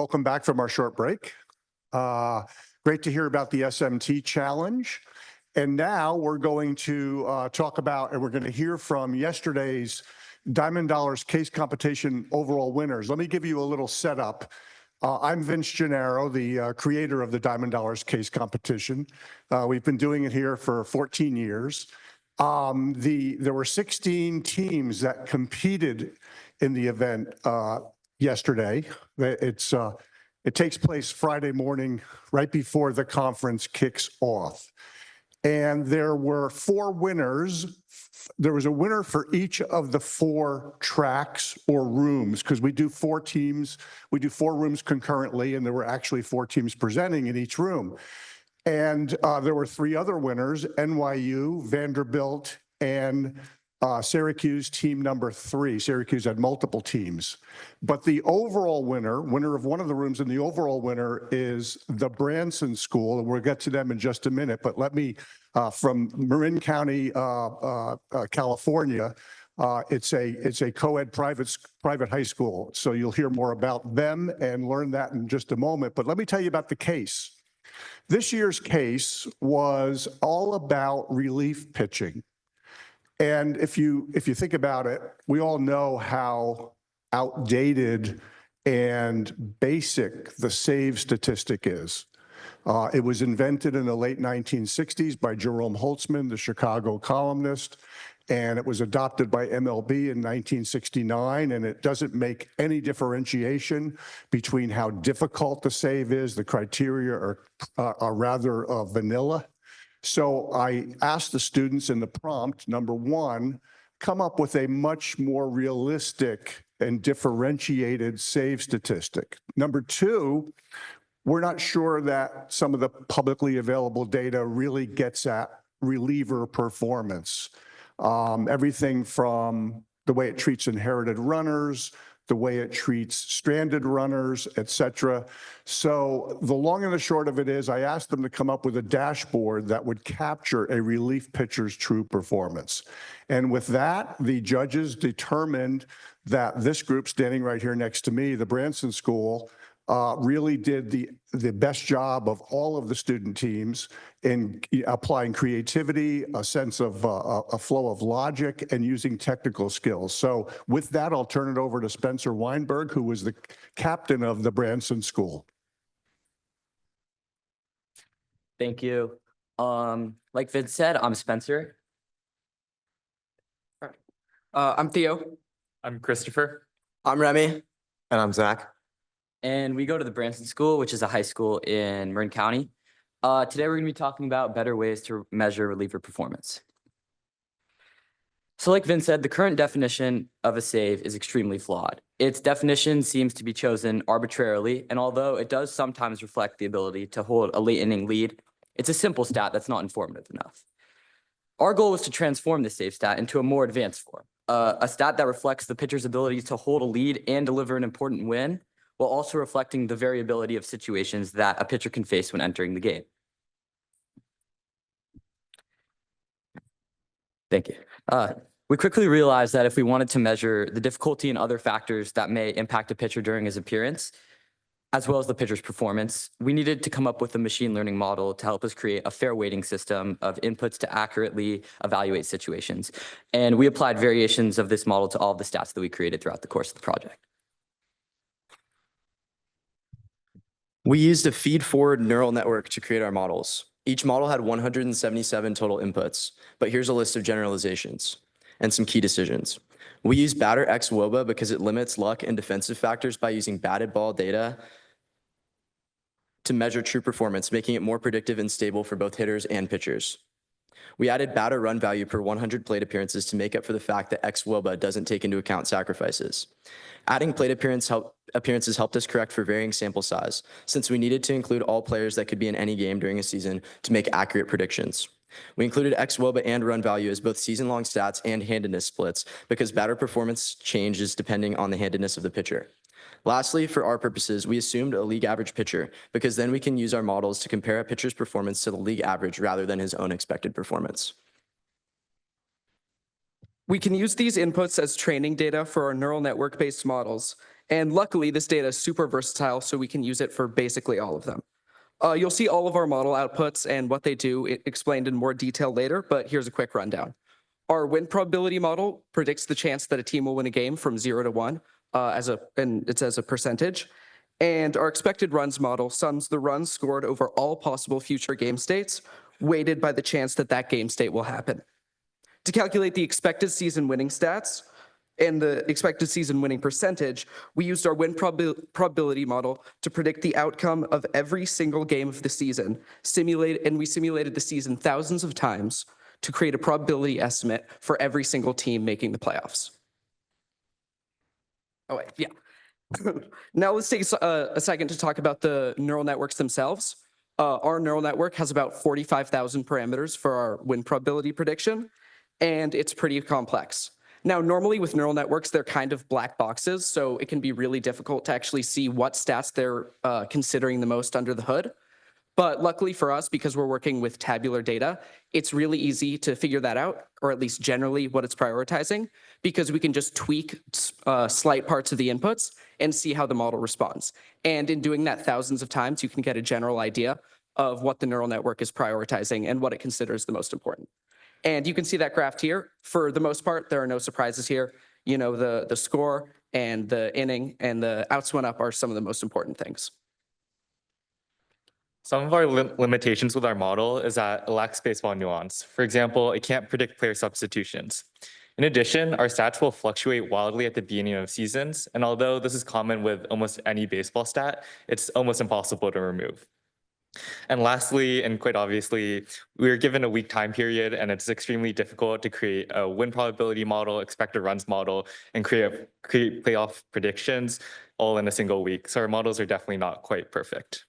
welcome back from our short break. Great to hear about the SMT challenge. And now we're going to talk about, and we're going to hear from yesterday's Diamond Dollars case competition overall winners. Let me give you a little setup. I'm Vince Gennaro, the creator of the Diamond Dollars case competition. We've been doing it here for 14 years. There were 16 teams that competed in the event yesterday. It takes place Friday morning, right before the conference kicks off. And there were 4 winners. There was a winner for each of the 4 tracks or rooms, because we do 4 teams. We do 4 rooms concurrently, and there were actually 4 teams presenting in each room. And there were 3 other winners: NYU, Vanderbilt, and Syracuse, team number 3. Syracuse had multiple teams. But the overall winner of one of the rooms, and the overall winner is the Branson School, and we'll get to them in just a minute. But let me, from Marin County, California, it's a co-ed private high school. So you'll hear more about them and learn that in just a moment. But let me tell you about the case. This year's case was all about relief pitching. And if you think about it, we all know how outdated and basic the save statistic is. It was invented in the late 1960s by Jerome Holtzman, the Chicago columnist, and it was adopted by MLB in 1969, and it doesn't make any differentiation between how difficult the save is. The criteria are rather vanilla. So I asked the students in the prompt, number 1, come up with a much more realistic and differentiated save statistic. Number 2, we're not sure that some of the publicly available data really gets at reliever performance. Everything from the way it treats inherited runners, the way it treats stranded runners, et cetera. So the long and the short of it is I asked them to come up with a dashboard that would capture a relief pitcher's true performance. And with that, the judges determined that this group standing right here next to me, the Branson School, really did the best job of all of the student teams in applying creativity, a sense of a flow of logic, and using technical skills. So with that, I'll turn it over to Spencer Weinberg, who was the captain of the Branson School. Thank you. Like Vince said, I'm Spencer. I'm Theo. I'm Christopher. I'm Remy. And I'm Zach. And we go to the Branson School, which is a high school in Marin County. Today, we're going to be talking about better ways to measure reliever performance. So like Vince said, the current definition of a save is extremely flawed. Its definition seems to be chosen arbitrarily, and although it does sometimes reflect the ability to hold a late inning lead, it's a simple stat that's not informative enough. Our goal was to transform the save stat into a more advanced form, a stat that reflects the pitcher's ability to hold a lead and deliver an important win, while also reflecting the variability of situations that a pitcher can face when entering the game. Thank you. We quickly realized that if we wanted to measure the difficulty and other factors that may impact a pitcher during his appearance, as well as the pitcher's performance, we needed to come up with a machine learning model to help us create a fair weighting system of inputs to accurately evaluate situations. And we applied variations of this model to all of the stats that we created throughout the course of the project. We used a feed-forward neural network to create our models. Each model had 177 total inputs, but here's a list of generalizations and some key decisions. We use batter X WOBA because it limits luck and defensive factors by using batted ball data to measure true performance, making it more predictive and stable for both hitters and pitchers. We added batter run value per 100 plate appearances to make up for the fact that X WOBA doesn't take into account sacrifices. Adding plate appearances helped us correct for varying sample size, since we needed to include all players that could be in any game during a season to make accurate predictions. We included X WOBA and run value as both season-long stats and handedness splits because batter performance changes depending on the handedness of the pitcher. Lastly, for our purposes, we assumed a league average pitcher because then we can use our models to compare a pitcher's performance to the league average rather than his own expected performance. We can use these inputs as training data for our neural network-based models. And luckily, this data is super versatile, so we can use it for basically all of them. You'll see all of our model outputs and what they do explained in more detail later, but here's a quick rundown. Our win probability model predicts the chance that a team will win a game from 0 to 1, and it's as a percentage. And our expected runs model sums the runs scored over all possible future game states, weighted by the chance that that game state will happen. To calculate the expected season winning stats and the expected season winning percentage, we used our win probability model to predict the outcome of every single game of the season, we simulated the season thousands of times to create a probability estimate for every single team making the playoffs. Oh, wait, yeah. Now let's take a second to talk about the neural networks themselves. Our neural network has about 45,000 parameters for our win probability prediction, and it's pretty complex. Now, normally with neural networks, they're kind of black boxes, so it can be really difficult to actually see what stats they're considering the most under the hood. But luckily for us, because we're working with tabular data, it's really easy to figure that out, or at least generally what it's prioritizing, because we can just tweak slight parts of the inputs and see how the model responds. And in doing that thousands of times, you can get a general idea of what the neural network is prioritizing and what it considers the most important. And you can see that graphed here. For the most part, there are no surprises here. You know, the score and the inning and the outs went up are some of the most important things. Some of our limitations with our model is that it lacks baseball nuance. For example, it can't predict player substitutions. In addition, our stats will fluctuate wildly at the beginning of seasons, and although this is common with almost any baseball stat, it's almost impossible to remove. And lastly, and quite obviously, we are given a week time period, and it's extremely difficult to create a win probability model, expected runs model, and create playoff predictions all in a single week. So our models are definitely not quite perfect.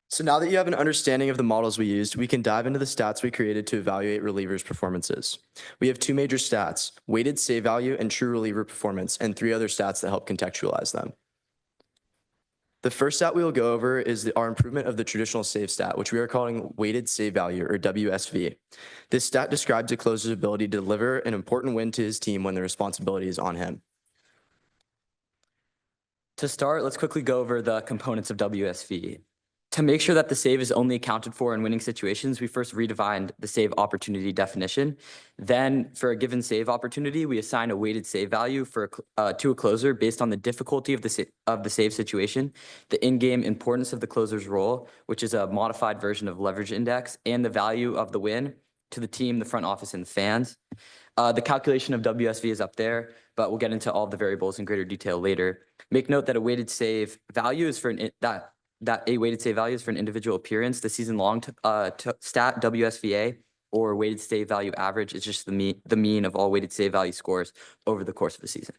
So now that you have an understanding of the models we used, we can dive into the stats we created to evaluate relievers' performances. We have two major stats, weighted save value and true reliever performance, and three other stats that help contextualize them. The first stat we will go over is our improvement of the traditional save stat, which we are calling weighted save value, or WSV. This stat describes a closer's ability to deliver an important win to his team when the responsibility is on him. To start, let's quickly go over the components of WSV. To make sure that the save is only accounted for in winning situations, we first redefined the save opportunity definition. Then, for a given save opportunity, we assign a weighted save value to a closer based on the difficulty of the save situation, the in-game importance of the closer's role, which is a modified version of leverage index, and the value of the win to the team, the front office, and the fans. The calculation of WSV is up there, but we'll get into all the variables in greater detail later. Make note that a weighted save value is for a weighted save value is for an individual appearance. The season-long stat, WSVA, or weighted save value average, is just the mean of all weighted save value scores over the course of the season.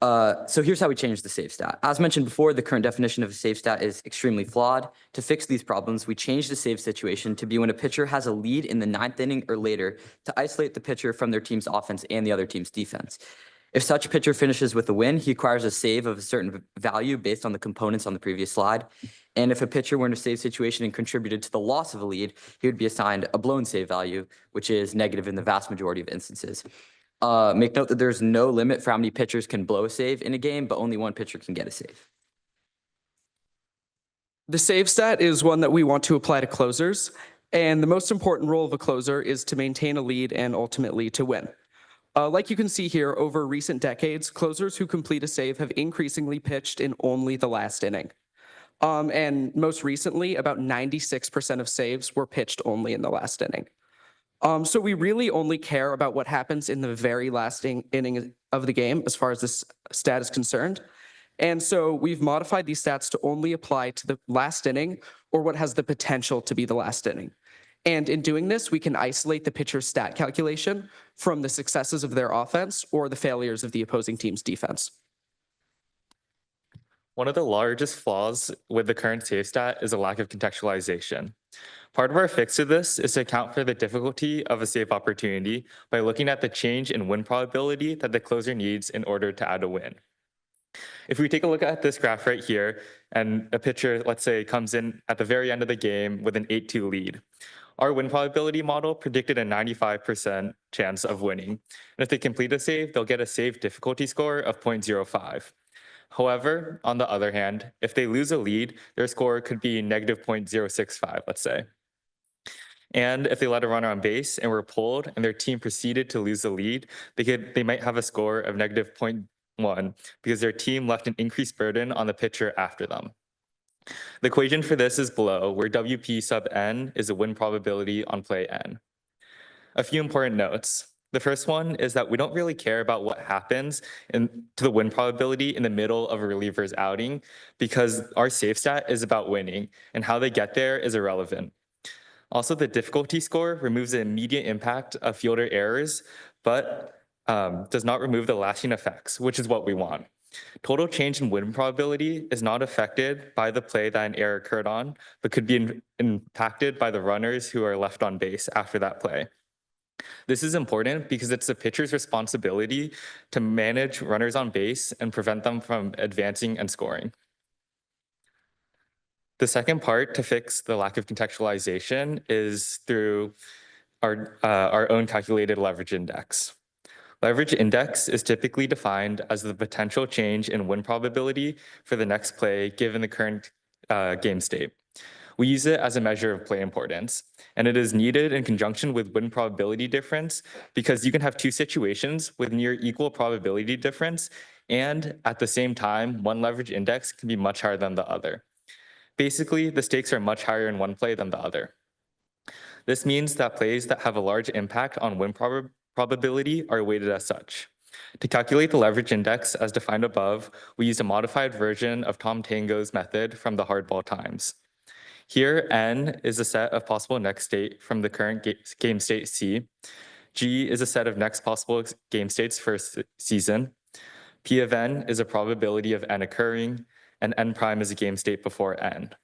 So here's how we change the save stat. As mentioned before, the current definition of a save stat is extremely flawed. To fix these problems, we changed the save situation to be when a pitcher has a lead in the 9th inning or later to isolate the pitcher from their team's offense and the other team's defense. If such pitcher finishes with a win, he acquires a save of a certain value based on the components on the previous slide. And if a pitcher were in a save situation and contributed to the loss of a lead, he would be assigned a blown save value, which is negative in the vast majority of instances. Make note that there's no limit for how many pitchers can blow a save in a game, but only one pitcher can get a save. The save stat is one that we want to apply to closers, and the most important role of a closer is to maintain a lead and ultimately to win. Like you can see here, over recent decades, closers who complete a save have increasingly pitched in only the last inning. And most recently, about 96% of saves were pitched only in the last inning. So we really only care about what happens in the very last inning of the game as far as this stat is concerned. And so we've modified these stats to only apply to the last inning or what has the potential to be the last inning. And in doing this, we can isolate the pitcher's stat calculation from the successes of their offense or the failures of the opposing team's defense. One of the largest flaws with the current save stat is a lack of contextualization. Part of our fix to this is to account for the difficulty of a save opportunity by looking at the change in win probability that the closer needs in order to add a win. If we take a look at this graph right here, and a pitcher, let's say, comes in at the very end of the game with an 8-2 lead, Our win probability model predicted a 95% chance of winning. And if they complete a save, they'll get a save difficulty score of 0.05. However, on the other hand, if they lose a lead, their score could be negative 0.065, let's say. And if they let a runner on base and were pulled and their team proceeded to lose the lead, they might have a score of negative 0.1 because their team left an increased burden on the pitcher after them. The equation for this is below, where WP sub n is the win probability on play n. A few important notes. The first one is that we don't really care about what happens to the win probability in the middle of a reliever's outing because our save stat is about winning and how they get there is irrelevant. Also, the difficulty score removes the immediate impact of fielder errors, but does not remove the lasting effects, which is what we want. Total change in win probability is not affected by the play that an error occurred on, but could be impacted by the runners who are left on base after that play. This is important because it's the pitcher's responsibility to manage runners on base and prevent them from advancing and scoring. The second part to fix the lack of contextualization is through our own calculated leverage index. Leverage index is typically defined as the potential change in win probability for the next play given the current game state. We use it as a measure of play importance, and it is needed in conjunction with win probability difference because you can have two situations with near equal probability difference, and at the same time, one leverage index can be much higher than the other. Basically, the stakes are much higher in one play than the other. This means that plays that have a large impact on win probability are weighted as such. To calculate the leverage index as defined above, we used a modified version of Tom Tango's method from the hardball times. Here, N is a set of possible next state from the current game state C. G is a set of next possible game states for a season. P of N is a probability of N occurring, and N prime is a game state before N.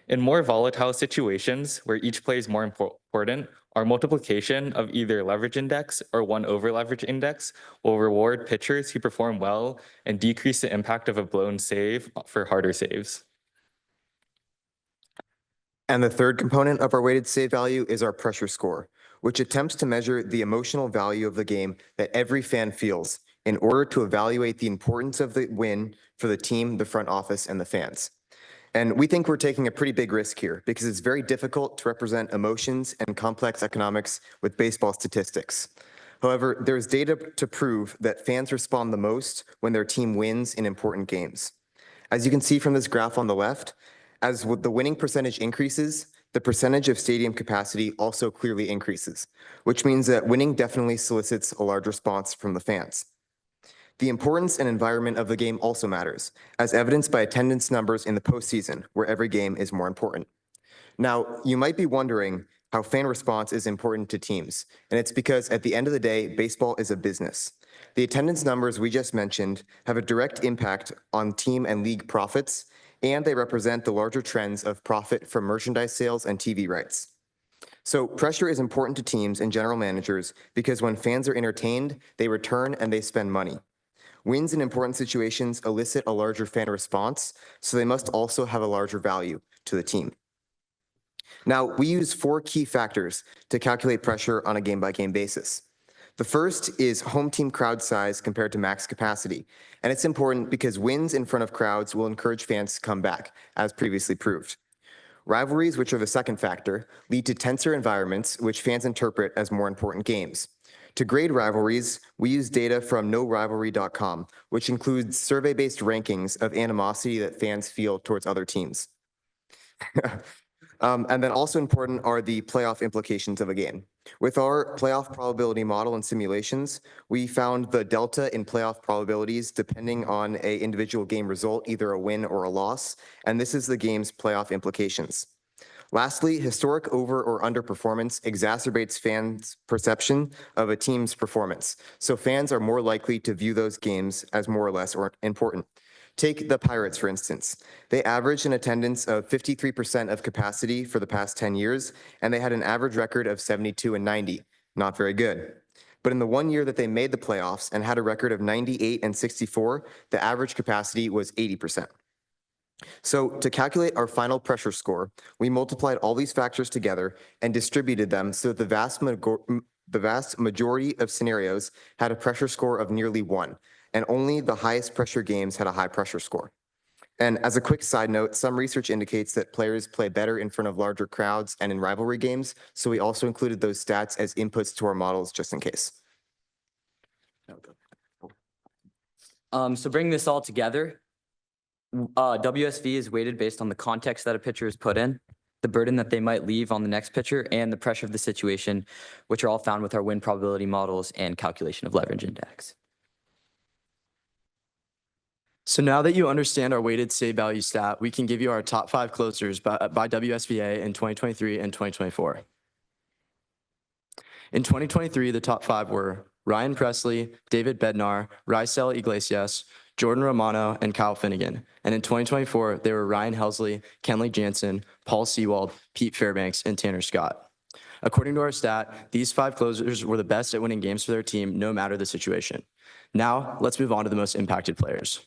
In more volatile situations where each play is more important, our multiplication of either leverage index or 1 over leverage index will reward pitchers who perform well and decrease the impact of a blown save for harder saves. And the third component of our weighted save value is our pressure score, which attempts to measure the emotional value of the game that every fan feels in order to evaluate the importance of the win for the team, the front office, and the fans. And we think we're taking a pretty big risk here because it's very difficult to represent emotions and complex economics with baseball statistics. However, there's data to prove that fans respond the most when their team wins in important games. As you can see from this graph on the left, as the winning percentage increases, the percentage of stadium capacity also clearly increases, which means that winning definitely solicits a large response from the fans. The importance and environment of the game also matters, as evidenced by attendance numbers in the postseason, where every game is more important. Now, you might be wondering how fan response is important to teams, and it's because at the end of the day, baseball is a business. The attendance numbers we just mentioned have a direct impact on team and league profits, and they represent the larger trends of profit from merchandise sales and TV rights. So pressure is important to teams and general managers because when fans are entertained, they return and they spend money. Wins in important situations elicit a larger fan response, so they must also have a larger value to the team. Now, we use 4 key factors to calculate pressure on a game-by-game basis. The first is home team crowd size compared to max capacity, and it's important because wins in front of crowds will encourage fans to come back, as previously proved. Rivalries, which are the second factor, lead to tenser environments, which fans interpret as more important games. To grade rivalries, we use data from NoRivalry.com, which includes survey-based rankings of animosity that fans feel towards other teams. And then also important are the playoff implications of a game. With our playoff probability model and simulations, we found the delta in playoff probabilities depending on an individual game result, either a win or a loss, and this is the game's playoff implications. Lastly, historic over or underperformance exacerbates fans' perception of a team's performance, so fans are more likely to view those games as more or less important. Take the Pirates, for instance. They averaged an attendance of 53% of capacity for the past 10 years, and they had an average record of 72 and 90. Not very good. But in the 1 year that they made the playoffs and had a record of 98 and 64, the average capacity was 80%. So to calculate our final pressure score, we multiplied all these factors together and distributed them so that the vast majority of scenarios had a pressure score of nearly 1, and only the highest pressure games had a high pressure score. And as a quick side note, some research indicates that players play better in front of larger crowds and in rivalry games, so we also included those stats as inputs to our models just in case. So bringing this all together, WSV is weighted based on the context that a pitcher is put in, the burden that they might leave on the next pitcher, and the pressure of the situation, which are all found with our win probability models and calculation of leverage index. So now that you understand our weighted save value stat, we can give you our top 5 closers by WSVA in 2023 and 2024. In 2023, the top 5 were Ryan Presley, David Bednar, Raisel Iglesias, Jordan Romano, and Kyle Finnegan. And in 2024, they were Ryan Helsley, Kenley Jansen, Paul Sewald, Pete Fairbanks, and Tanner Scott. According to our stat, these 5 closers were the best at winning games for their team, no matter the situation. Now, let's move on to the most impacted players.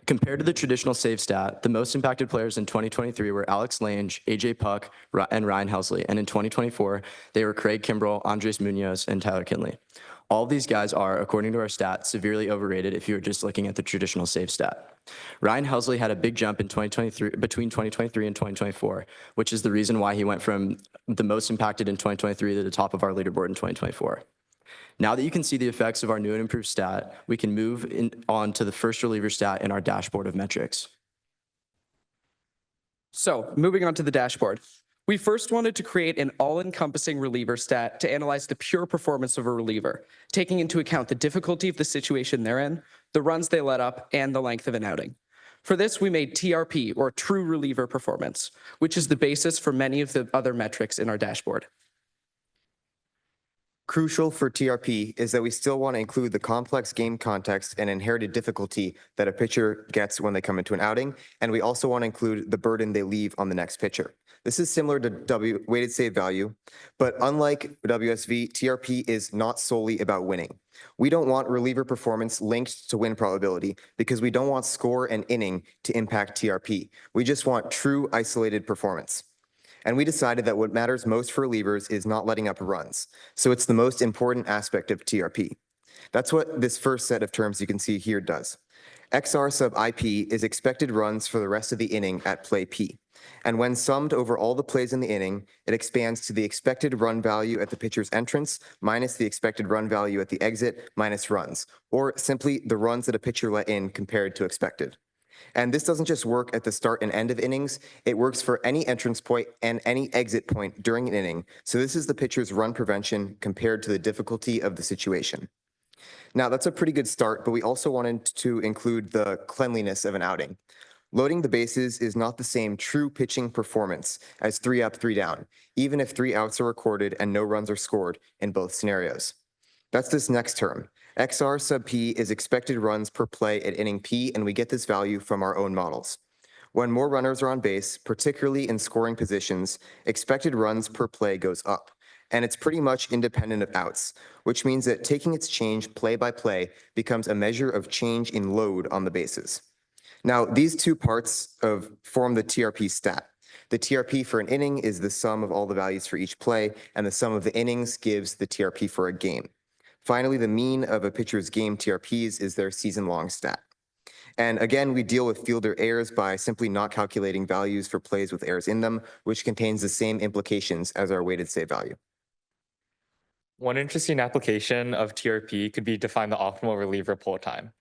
Compared to the traditional save stat, the most impacted players in 2023 were Alex Lange, AJ Puck, and Ryan Helsley. And in 2024, they were Craig Kimbrell, Andres Munoz, and Tyler Kinley. All of these guys are, according to our stat, severely overrated if you were just looking at the traditional save stat. Ryan Helsley had a big jump in 2023 between 2023 and 2024, which is the reason why he went from the most impacted in 2023 to the top of our leaderboard in 2024. Now that you can see the effects of our new and improved stat, we can move on to the first reliever stat in our dashboard of metrics. So moving on to the dashboard. We first wanted to create an all-encompassing reliever stat to analyze the pure performance of a reliever, taking into account the difficulty of the situation they're in, the runs they let up, and the length of an outing. For this, we made TRP, or true reliever performance, which is the basis for many of the other metrics in our dashboard. Crucial for TRP is that we still want to include the complex game context and inherited difficulty that a pitcher gets when they come into an outing, and we also want to include the burden they leave on the next pitcher. This is similar to weighted save value, but unlike WSV, TRP is not solely about winning. We don't want reliever performance linked to win probability because we don't want score and inning to impact TRP. We just want true isolated performance. And we decided that what matters most for relievers is not letting up runs. So it's the most important aspect of TRP. That's what this first set of terms you can see here does. XR sub IP is expected runs for the rest of the inning at play P. And when summed over all the plays in the inning, it expands to the expected run value at the pitcher's entrance minus the expected run value at the exit minus runs, or simply the runs that a pitcher let in compared to expected. And this doesn't just work at the start and end of innings, it works for any entrance point and any exit point during an inning. So this is the pitcher's run prevention compared to the difficulty of the situation. Now that's a pretty good start, but we also wanted to include the cleanliness of an outing. Loading the bases is not the same true pitching performance as 3 up, 3 down, even if 3 outs are recorded and no runs are scored in both scenarios. That's this next term. XR sub P is expected runs per play at inning P, and we get this value from our own models. When more runners are on base, particularly in scoring positions, expected runs per play goes up, and it's pretty much independent of outs, which means that taking its change play by play becomes a measure of change in load on the bases. Now, these two parts form the TRP stat. The TRP for an inning is the sum of all the values for each play, and the sum of the innings gives the TRP for a game. Finally, the mean of a pitcher's game TRPs is their season-long stat. And again, we deal with fielder errors by simply not calculating values for plays with errors in them, which contains the same implications as our weighted save value. One interesting application of TRP could be to find the optimal reliever pull time.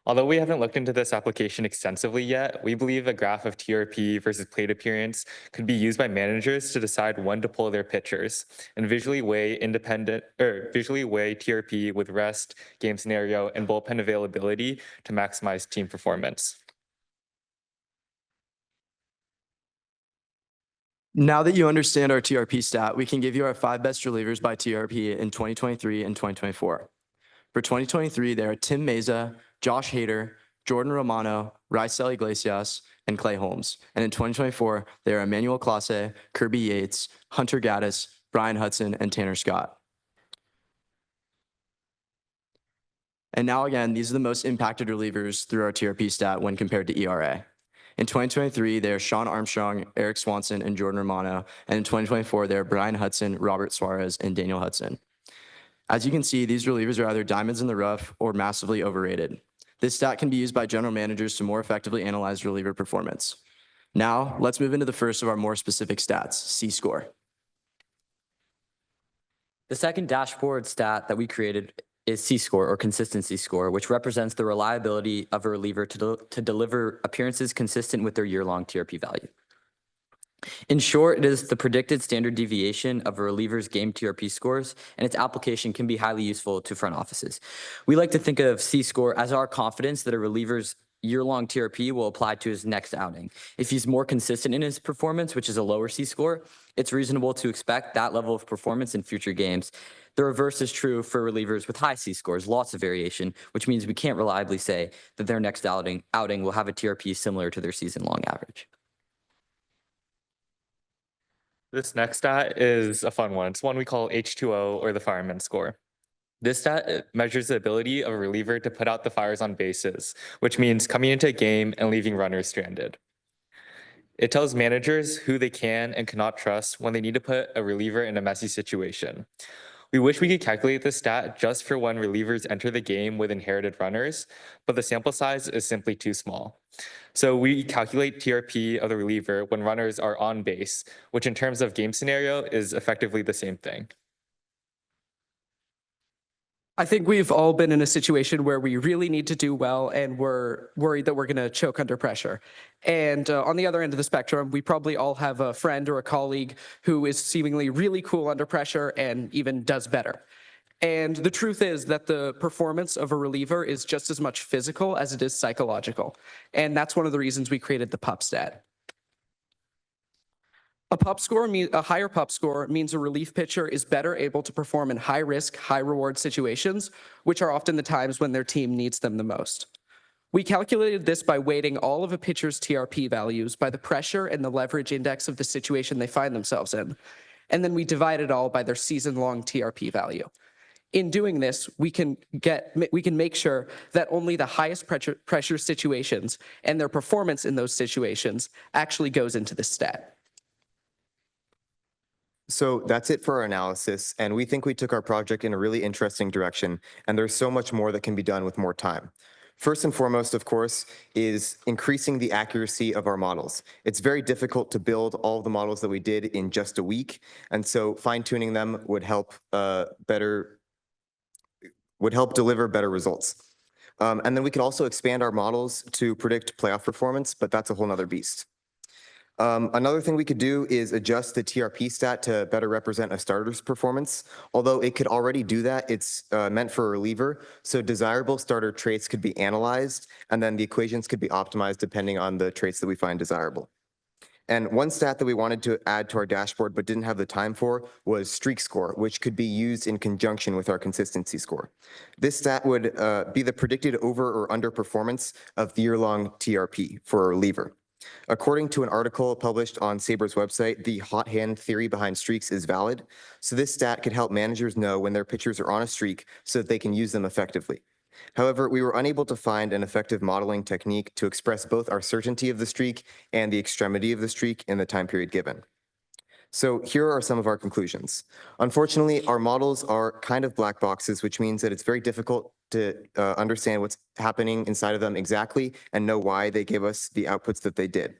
Although we haven't looked into this application extensively yet, we believe a graph of TRP versus plate appearance could be used by managers to decide when to pull their pitchers and visually weigh TRP with rest, game scenario, and bullpen availability to maximize team performance. Now that you understand our TRP stat, we can give you our 5 best relievers by TRP in 2023 and 2024. For 2023, there are Tim Meza, Josh Hader, Jordan Romano, Raisel Iglesias, and Clay Holmes. And in 2024, there are Emmanuel Clase, Kirby Yates, Hunter Gaddis, Brian Hudson, and Tanner Scott. And now again, these are the most impacted relievers through our TRP stat when compared to ERA. In 2023, they are Sean Armstrong, Eric Swanson, and Jordan Romano. And in 2024, they are Brian Hudson, Robert Suarez, and Daniel Hudson. As you can see, these relievers are either diamonds in the rough or massively overrated. This stat can be used by general managers to more effectively analyze reliever performance. Now, let's move into the first of our more specific stats, C-score. The second dashboard stat that we created is C-score, or consistency score, which represents the reliability of a reliever to deliver appearances consistent with their year-long TRP value. In short, it is the predicted standard deviation of a reliever's game TRP scores, and its application can be highly useful to front offices. We like to think of C-score as our confidence that a reliever's year-long TRP will apply to his next outing. If he's more consistent in his performance, which is a lower C-score, it's reasonable to expect that level of performance in future games. The reverse is true for relievers with high C-scores, lots of variation, which means we can't reliably say that their next outing will have a TRP similar to their season-long average. This next stat is a fun one. It's one we call H2O, or the fireman score. This stat measures the ability of a reliever to put out the fires on bases, which means coming into a game and leaving runners stranded. It tells managers who they can and cannot trust when they need to put a reliever in a messy situation. We wish we could calculate this stat just for when relievers enter the game with inherited runners, but the sample size is simply too small. So we calculate TRP of the reliever when runners are on base, which in terms of game scenario is effectively the same thing. I think we've all been in a situation where we really need to do well and we're worried that we're going to choke under pressure. And on the other end of the spectrum, we probably all have a friend or a colleague who is seemingly really cool under pressure and even does better. And the truth is that the performance of a reliever is just as much physical as it is psychological. And that's one of the reasons we created the PUP stat. A higher PUP score means a relief pitcher is better able to perform in high-risk, high-reward situations, which are often the times when their team needs them the most. We calculated this by weighting all of a pitcher's TRP values by the pressure and the leverage index of the situation they find themselves in, and then we divide it all by their season-long TRP value. In doing this, we can make sure that only the highest pressure situations and their performance in those situations actually goes into the stat. So that's it for our analysis, and we think we took our project in a really interesting direction, and there's so much more that can be done with more time. First and foremost, of course, is increasing the accuracy of our models. It's very difficult to build all of the models that we did in just a week, and so fine-tuning them would help deliver better results. And then we could also expand our models to predict playoff performance, but that's a whole nother beast. Another thing we could do is adjust the TRP stat to better represent a starter's performance. Although it could already do that, it's meant for a reliever, so desirable starter traits could be analyzed, and then the equations could be optimized depending on the traits that we find desirable. And one stat that we wanted to add to our dashboard but didn't have the time for was streak score, which could be used in conjunction with our consistency score. This stat would be the predicted over or under performance of the year-long TRP for a reliever. According to an article published on SABR's website, the hot hand theory behind streaks is valid. So this stat could help managers know when their pitchers are on a streak so that they can use them effectively. However, we were unable to find an effective modeling technique to express both our certainty of the streak and the extremity of the streak in the time period given. So here are some of our conclusions. Unfortunately, our models are kind of black boxes, which means that it's very difficult to understand what's happening inside of them exactly and know why they gave us the outputs that they did.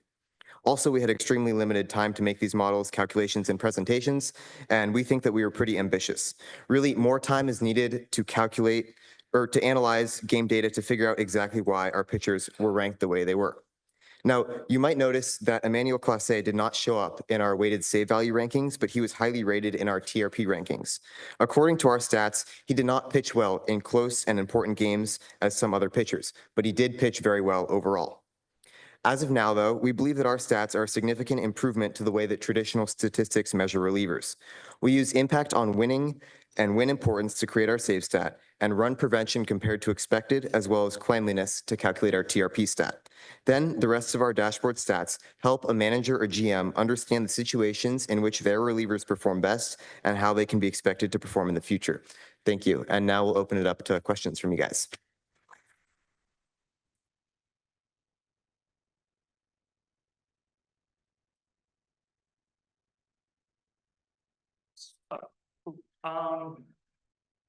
Also, we had extremely limited time to make these models, calculations, and presentations, and we think that we were pretty ambitious. Really, more time is needed to calculate or to analyze game data to figure out exactly why our pitchers were ranked the way they were. Now, you might notice that Emmanuel Clase did not show up in our weighted save value rankings, but he was highly rated in our TRP rankings. According to our stats, he did not pitch well in close and important games as some other pitchers, but he did pitch very well overall. As of now, though, we believe that our stats are a significant improvement to the way that traditional statistics measure relievers. We use impact on winning and win importance to create our save stat, and run prevention compared to expected, as well as cleanliness to calculate our TRP stat. Then the rest of our dashboard stats help a manager or GM understand the situations in which their relievers perform best and how they can be expected to perform in the future. Thank you. And now we'll open it up to questions from you guys.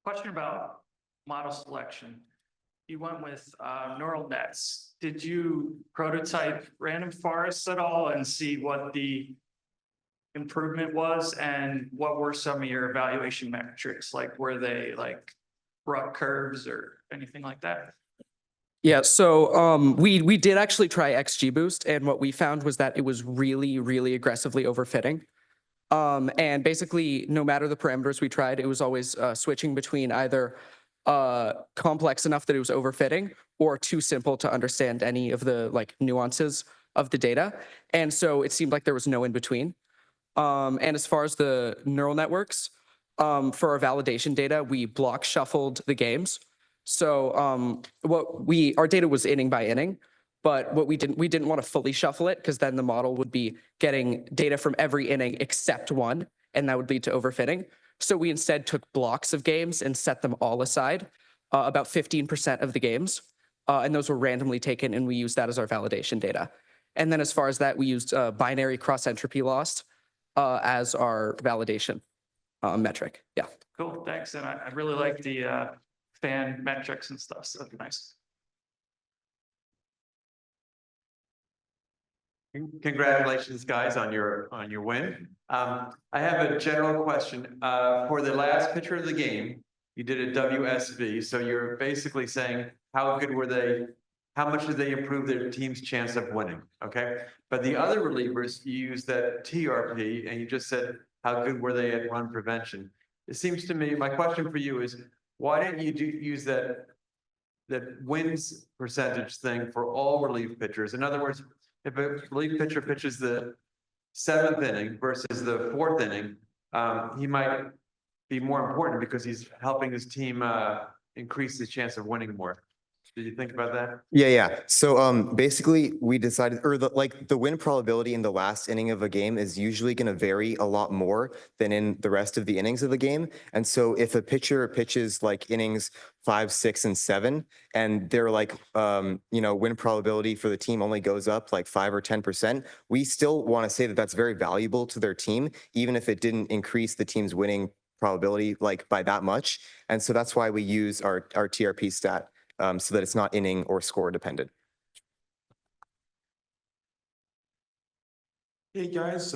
Question about model selection. You went with neural nets. Did you prototype random forests at all and see what the improvement was? And what were some of your evaluation metrics? Like, were they like Ruck curves or anything like that? Yeah, so we did actually try XGBoost, and what we found was that it was really, really aggressively overfitting. And basically, no matter the parameters we tried, it was always switching between either complex enough that it was overfitting or too simple to understand any of the like nuances of the data. And so it seemed like there was no in between. And as far as the neural networks, for our validation data, we block shuffled the games. So our data was inning by inning, but what we didn't want to fully shuffle it because then the model would be getting data from every inning except one, and that would lead to overfitting. So we instead took blocks of games and set them all aside, about 15% of the games, and those were randomly taken, and we used that as our validation data. And then as far as that, we used binary cross entropy loss as our validation metric. Yeah. Cool, thanks. And I really like the fan metrics and stuff, so that's nice. Congratulations, guys, on your win. I have a general question. For the last pitcher of the game, you did a WSV, so you're basically saying how good were they? How much did they improve their team's chance of winning? Okay, but the other relievers, you used that TRP, and you just said how good were they at run prevention? It seems to me, my question for you is, why didn't you use that wins percentage thing for all relief pitchers? In other words, if a relief pitcher pitches the 7th inning versus the 4th inning, he might be more important because he's helping his team increase the chance of winning more. Did you think about that? Yeah. So basically we decided, or the win probability in the last inning of a game is usually going to vary a lot more than in the rest of the innings of the game. And so if a pitcher pitches like innings 5, 6, and 7, and they're like, win probability for the team only goes up like 5 or 10%, we still want to say that that's very valuable to their team, even if it didn't increase the team's winning probability like by that much. And so that's why we use our TRP stat. So that it's not inning or score dependent. Hey guys,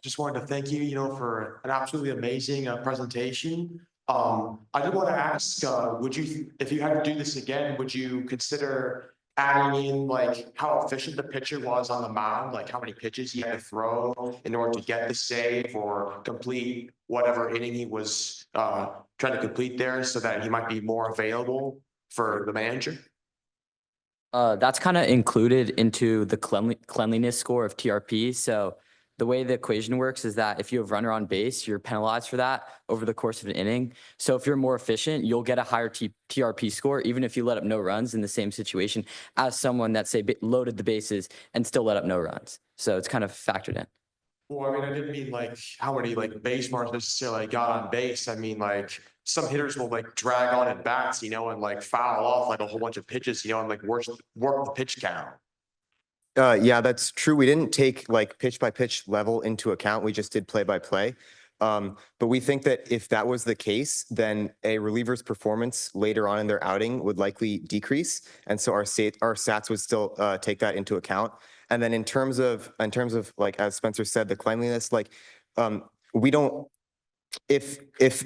just wanted to thank you, for an absolutely amazing presentation. I did want to ask, if you had to do this again, would you consider adding in like how efficient the pitcher was on the mound, like how many pitches he had to throw in order to get the save or complete whatever inning he was trying to complete there, so that he might be more available for the manager? That's kind of included into the cleanliness score of TRP. So the way the equation works is that if you have runner on base, you're penalized for that over the course of an inning. So if you're more efficient, you'll get a higher TRP score, even if you let up no runs in the same situation as someone that, say, loaded the bases and still let up no runs. So it's kind of factored in. Well, I mean, I didn't mean like how many like base marks necessarily got on base. I mean, like some hitters will like drag on at bats, and like foul off like a whole bunch of pitches, and like work the pitch count. Yeah, that's true. We didn't take like pitch by pitch level into account. We just did play by play. But we think that if that was the case, then a reliever's performance later on in their outing would likely decrease. And so our stats would still take that into account. And then in terms of like, as Spencer said, the cleanliness, like we don't, if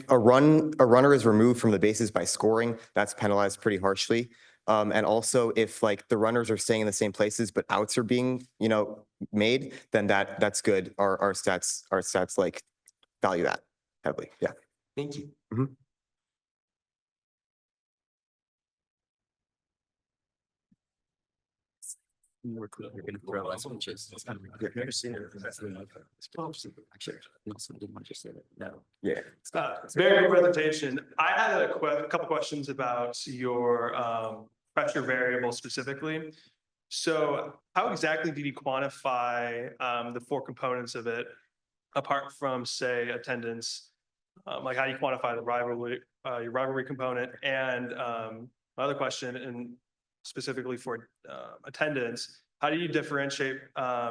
a runner is removed from the bases by scoring, that's penalized pretty harshly. And also if like the runners are staying in the same places, but outs are being, made, then that's good. Our stats like value that heavily. Yeah. Thank you. Mm-hmm. You're going to throw less punches. No. Yeah. Very good presentation. I had a couple questions about your pressure variable specifically. So how exactly did you quantify the 4 components of it, apart from, say, attendance? Like how do you quantify the rivalry, your rivalry component? And my other question, and specifically for attendance, how do you differentiate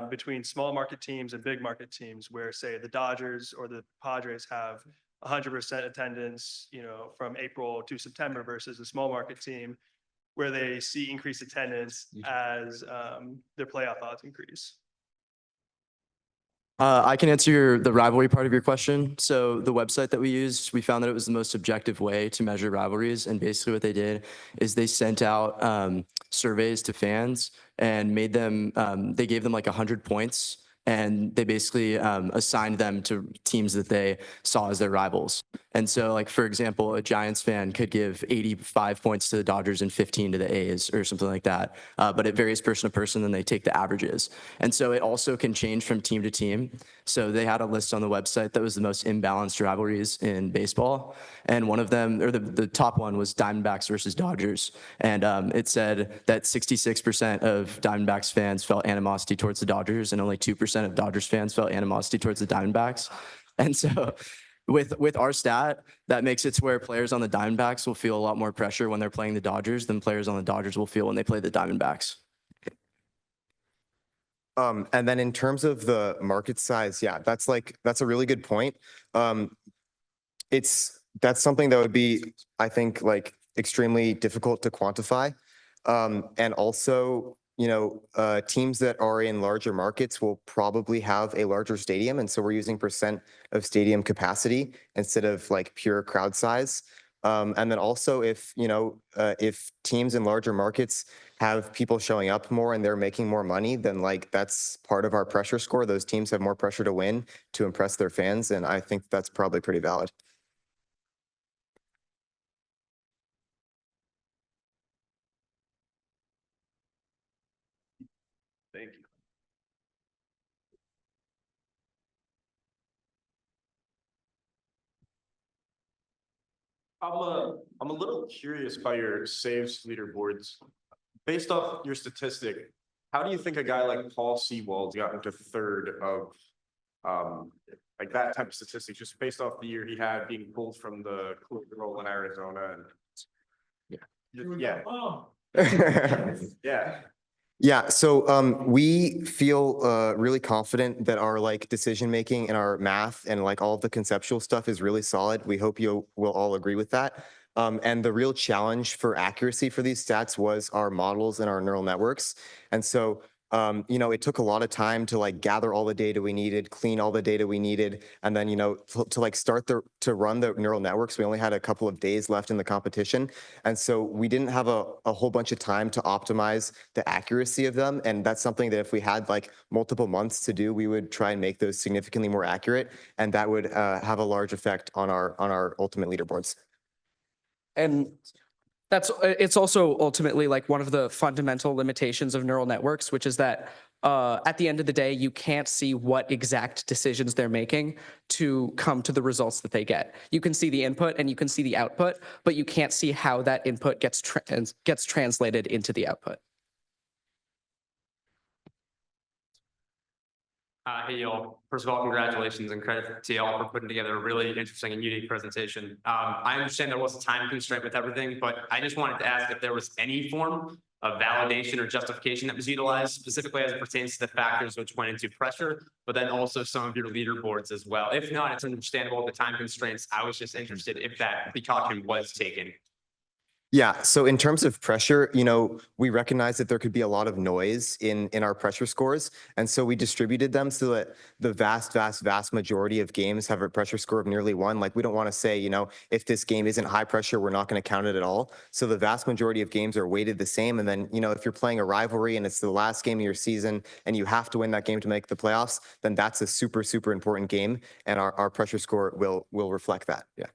between small market teams and big market teams where, say, the Dodgers or the Padres have 100% attendance, from April to September versus a small market team where they see increased attendance as their playoff odds increase? I can answer the rivalry part of your question. So the website that we used, we found that it was the most objective way to measure rivalries. And basically what they did is they sent out surveys to fans and made them, they gave them like 100 points. And they basically assigned them to teams that they saw as their rivals. And so, like, for example, a Giants fan could give 85 points to the Dodgers and 15 to the A's or something like that. But it varies person to person, and they take the averages. And so it also can change from team to team. So they had a list on the website that was the most imbalanced rivalries in baseball. And one of them, or the top one, was Diamondbacks versus Dodgers. And it said that 66% of Diamondbacks fans felt animosity towards the Dodgers, and only 2% of Dodgers fans felt animosity towards the Diamondbacks. And so with our stat, that makes it to where players on the Diamondbacks will feel a lot more pressure when they're playing the Dodgers than players on the Dodgers will feel when they play the Diamondbacks. And then in terms of the market size, yeah, that's a really good point. That's something that would be, I think, like extremely difficult to quantify. And also, teams that are in larger markets will probably have a larger stadium. And so we're using % of stadium capacity instead of like pure crowd size. And then also if teams in larger markets have people showing up more and they're making more money, then like that's part of our pressure score. Those teams have more pressure to win to impress their fans. And I think that's probably pretty valid. Thank you. I'm a little curious by your saves leaderboards. Based off your statistic, how do you think a guy like Paul Sewald got into third of like that type of statistics, just based off the year he had being pulled from the role in Arizona? And yeah. Yeah, so we feel really confident that our like decision making and our math and like all of the conceptual stuff is really solid. We hope you will all agree with that. And the real challenge for accuracy for these stats was our models and our neural networks. And so it took a lot of time to like gather all the data we needed, clean all the data we needed, and then to like start to run the neural networks. We only had a couple of days left in the competition, and so we didn't have a whole bunch of time to optimize the accuracy of them. And that's something that if we had like multiple months to do, we would try and make those significantly more accurate, and that would have a large effect on our ultimate leaderboards. And it's also ultimately like one of the fundamental limitations of neural networks, which is that at the end of the day, you can't see what exact decisions they're making to come to the results that they get. You can see the input and you can see the output, but you can't see how that input gets translated into the output. Hey, y'all. First of all, congratulations and credit to y'all for putting together a really interesting and unique presentation. I understand there was a time constraint with everything, but I just wanted to ask if there was any form of validation or justification that was utilized, specifically as it pertains to the factors which went into pressure, but then also some of your leaderboards as well. If not, it's understandable the time constraints. I was just interested if that precaution was taken. Yeah, so in terms of pressure, we recognize that there could be a lot of noise in our pressure scores. And so we distributed them so that the vast majority of games have a pressure score of nearly 1. Like we don't want to say, if this game isn't high pressure, we're not going to count it at all. So the vast majority of games are weighted the same. And then, if you're playing a rivalry and it's the last game of your season and you have to win that game to make the playoffs, then that's a super, super important game. And our pressure score will reflect that. Yeah.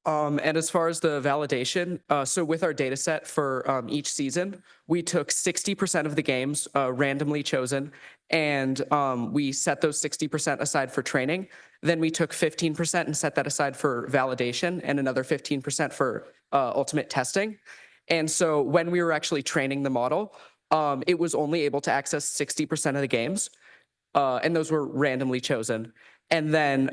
And as far as the validation, so with our data set for each season, we took 60% of the games randomly chosen, and we set those 60% aside for training. Then we took 15% and set that aside for validation, and another 15% for ultimate testing. And so when we were actually training the model, it was only able to access 60% of the games, and those were randomly chosen. And then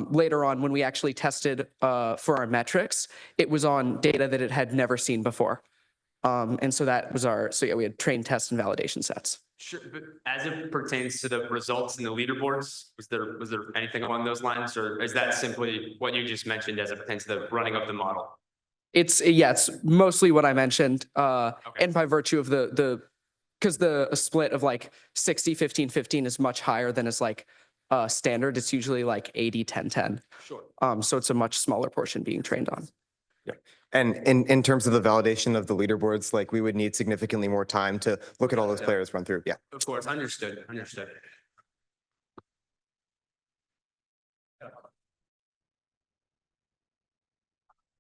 later on, when we actually tested for our metrics, it was on data that it had never seen before. And so that was so yeah, we had train, test, and validation sets. Sure, but as it pertains to the results in the leaderboards, was there anything along those lines, or is that simply what you just mentioned as it pertains to the running of the model? It's mostly what I mentioned, and by virtue of because the split of like 60, 15, 15 is much higher than is like standard. It's usually like 80, 10, 10. Sure. So it's a much smaller portion being trained on. And in terms of the validation of the leaderboards, like we would need significantly more time to look at all those players run through. Yeah. Of course, understood.